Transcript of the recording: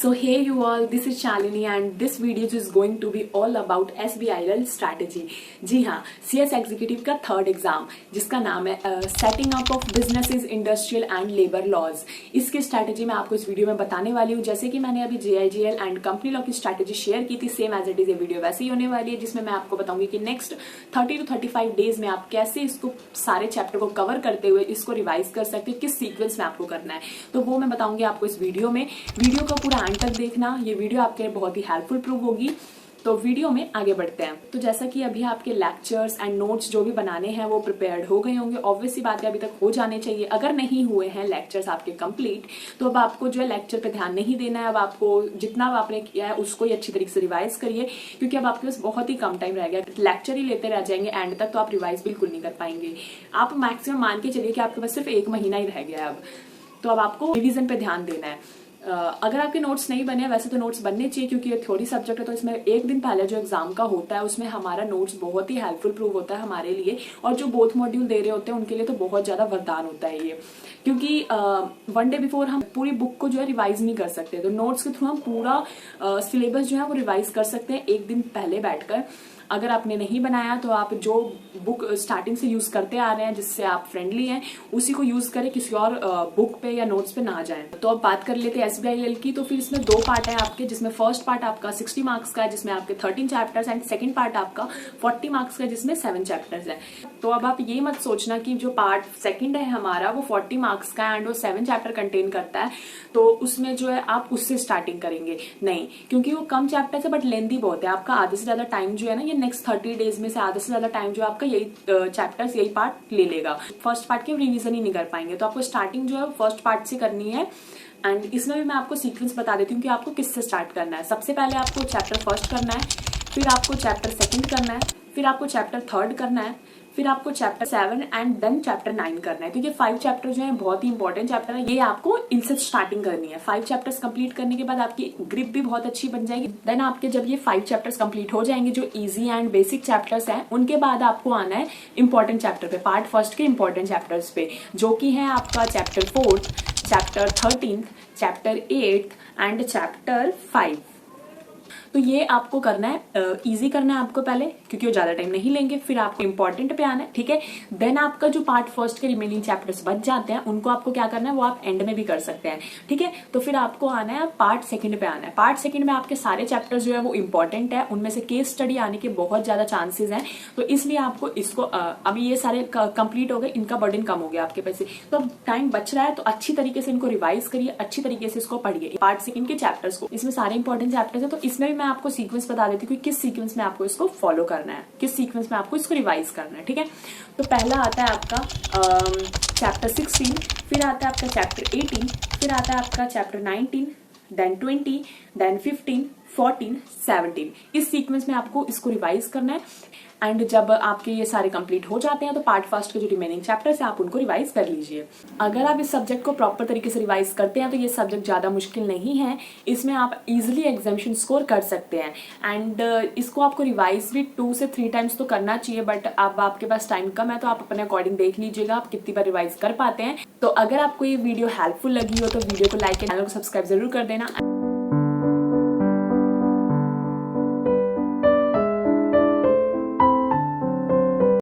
So hey you all, this is Shalini and this video is going to be all about SBIL strategy. जी हाँ, CS executive का third exam जिसका नाम है setting up of businesses industrial and labour laws. इसकी strategy मैं आपको इस वीडियो में बताने वाली हूँ। जैसे कि मैंने अभी JIGL एंड कंपनी लॉ की स्ट्रैटेजी शेयर की थी, सेम एज इट इज ये वीडियो वैसे ही होने वाली है, जिसमें मैं आपको बताऊंगी कि नेक्स्ट 30 to 35 डेज में आप कैसे इसको सारे चैप्टर को कवर करते हुए इसको रिवाइज कर सकते हैं, किस सीक्वेंस में आपको करना है, तो वो मैं बताऊंगी आपको इस वीडियो में। वीडियो का पूरा एंड तक देखना, ये वीडियो आपके लिए बहुत ही हेल्पफुल प्रूव होगी। तो वीडियो में आगे बढ़ते हैं। तो जैसा कि अभी आपके लेक्चर्स एंड नोट्स जो भी बनाने हैं वो प्रिपेयर्ड हो गए होंगे, ऑब्वियस सी बात है अभी तक हो जाने चाहिए। अगर नहीं हुए हैं लेक्चर्स आपके कंप्लीट, तो अब आपको जो है लेक्चर पे ध्यान नहीं देना है। अब आपको जितना आपने किया है उसको ही अच्छी तरीके से रिवाइज करिए, क्योंकि अब आपके पास बहुत ही कम टाइम रह गया। लेक्चर ही लेते रह जाएंगे एंड तक तो आप रिवाइज बिल्कुल नहीं कर पाएंगे। आप मैक्सिमम मान के चलिए कि आपके पास सिर्फ 1 महीना ही रह गया है अब, तो अब आपको रिविजन पे ध्यान देना है। अगर आपके नोट्स नहीं बने, वैसे तो नोट्स बनने चाहिए क्योंकि ये थ्योरी सब्जेक्ट है, तो इसमें एक दिन पहले जो एग्जाम का होता है उसमें हमारा नोट्स बहुत ही हेल्पफुल प्रूव होता है हमारे लिए, और जो बोथ मॉड्यूल दे रहे होते हैं उनके लिए तो बहुत ज्यादा वरदान होता है ये, क्योंकि 1 डे बिफोर हम पूरी बुक को जो है रिवाइज नहीं कर सकते। तो नोट्स के थ्रू हम पूरा सिलेबस जो है वो रिवाइज कर सकते हैं एक दिन पहले बैठकर। अगर आपने नहीं बनाया तो आप जो बुक स्टार्टिंग से यूज करते आ रहे हैं, जिससे आप फ्रेंडली हैं, उसी को यूज करें, किसी और बुक पे या नोट्स पे ना जाएं। तो अब बात कर लेते हैं SBIL की। तो फिर इसमें 2 पार्ट है आपके, जिसमें फर्स्ट पार्ट आपका 60 मार्क्स का है, जिसमें आपके 13 चैप्टर्स, एंड सेकंड पार्ट आपका 40 मार्क्स का है, जिसमें 7 चैप्टर्स है। तो अब आप ये मत सोचना कि जो पार्ट सेकंड है हमारा वो 40 मार्क्स का एंड वो 7 चैप्टर कंटेन करता है, तो उसमें जो है आप उससे स्टार्टिंग करेंगे, नहीं, क्योंकि वो कम चैप्टर्स है बट लेंथी बहुत है। आपका आधे से ज्यादा टाइम जो है ना, ये नेक्स्ट 30 डेज में से आधे से ज्यादा टाइम जो आपका यही चैप्टर्स, यही पार्ट ले लेगा। फर्स्ट पार्ट के रिवीजन ही नहीं कर पाएंगे, तो आपको स्टार्टिंग जो है फर्स्ट पार्ट से करनी है। एंड इसमें भी मैं आपको सीक्वेंस बता देती हूँ कि आपको किससे स्टार्ट करना है। सबसे पहले आपको चैप्टर फर्स्ट करना है, फिर आपको चैप्टर सेकंड करना है, फिर आपको चैप्टर थर्ड करना है, फिर आपको चैप्टर 7 एंड देन चैप्टर 9 करना है। तो ये 5 चैप्टर जो है बहुत ही इंपॉर्टेंट चैप्टर है, ये आपको इनसे स्टार्टिंग करनी है। 5 चैप्टर्स कंप्लीट करने के बाद आपकी ग्रिप भी बहुत अच्छी बन जाएगी। देन आपके जब ये 5 चैप्टर्स कंप्लीट हो जाएंगे, जो इजी एंड बेसिक चैप्टर्स हैं, उनके बाद आपको आना है इंपॉर्टेंट चैप्टर पे, पार्ट फर्स्ट के इंपॉर्टेंट चैप्टर्स पे, जो कि है आपका chapter 4, chapter 13, chapter 8 and chapter 5। तो ये आपको करना है, इजी करना है आपको पहले, क्योंकि वो ज्यादा टाइम नहीं लेंगे। फिर आपको इंपॉर्टेंट पे आना है, ठीक है। देन आपका जो पार्ट फर्स्ट के रिमेनिंग चैप्टर्स बच जाते हैं, उनको आपको क्या करना है, वो आप एंड में भी कर सकते हैं, ठीक है। तो फिर आपको आना है पार्ट सेकंड पे आना है। पार्ट सेकंड में आपके सारे चैप्टर्स जो है वो इंपॉर्टेंट है, उनमें से केस स्टडी आने के बहुत ज्यादा चांसेस हैं, तो इसलिए आपको इसको अभी ये सारे कंप्लीट हो गए, इनका बर्डन कम हो गया आपके पैसे, तो अब टाइम बच रहा है, तो अच्छी तरीके से इनको रिवाइज करिए, अच्छी तरीके से इसको पढ़िए पार्ट सेकंड के चैप्टर्स को। इसमें सारे इंपॉर्टेंट चैप्टर्स है, तो इसमें भी मैं आपको सीक्वेंस बता देती हूँ कि किस सीक्वेंस में आपको इसको फॉलो करना है, किस सीक्वेंस में आपको इसको रिवाइज करना है, ठीक है। तो पहला आता है आपका चैप्टर 16, फिर आता है आपका चैप्टर 18, फिर आता है आपका चैप्टर 19, देन 20, देन 15, 14, 17। इस सीक्वेंस में आपको इसको रिवाइज करना है। एंड जब आपके ये सारे कंप्लीट हो जाते हैं, तो पार्ट फर्स्ट के जो रिमेनिंग चैप्टर्स हैं आप उनको रिवाइज कर लीजिए। अगर आप इस सब्जेक्ट को प्रॉपर तरीके से रिवाइज करते हैं तो ये सब्जेक्ट ज्यादा मुश्किल नहीं है, इसमें आप इजिली एग्जामिनेशन स्कोर कर सकते हैं। एंड इसको आपको रिवाइज भी 2 से 3 टाइम्स तो करना चाहिए, बट अब आपके पास टाइम कम है, तो आप अपने अकॉर्डिंग देख लीजिएगा आप कितनी बार रिवाइज कर पाते हैं। तो अगर आपको ये वीडियो हेल्पफुल लगी हो तो वीडियो को लाइक एंड चैनल को सब्सक्राइब जरूर कर देना।